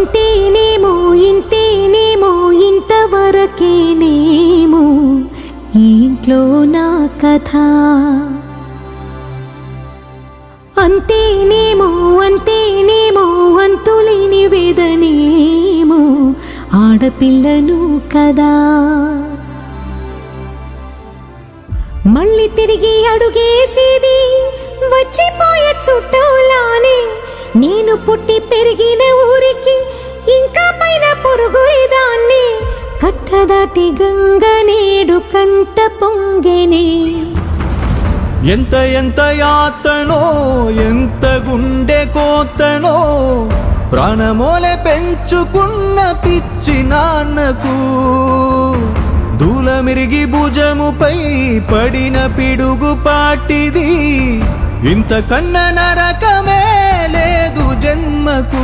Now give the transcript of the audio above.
అంతేనేమో ఇంతేనేమో ఇంతవరకేనేమో ఈ ఇంట్లో నా కథ అంతేనేమో అంతేనేమో అంతులేని వేదనేమో ఆడపిల్లను కదా మళ్ళీ తిరిగి అడుగేసేది వచ్చిపోయే చుట్టూలానే నేను పుట్టి పెరిగిన ఊరికి ఇంకా పైన పొరుగురిదాన్ని కట్టదాటి గంగ నేడు కంట పొంగెనే ఎంత ఎంత యాతనో ఎంత గుండె కోతనో ప్రాణమోలే పెంచుకున్న పిచ్చి నాన్నకు దూలమిరిగి భుజముపై పడిన పిడుగు పాటిది ఇంతకన్నా నరకమే లేదు జన్మకు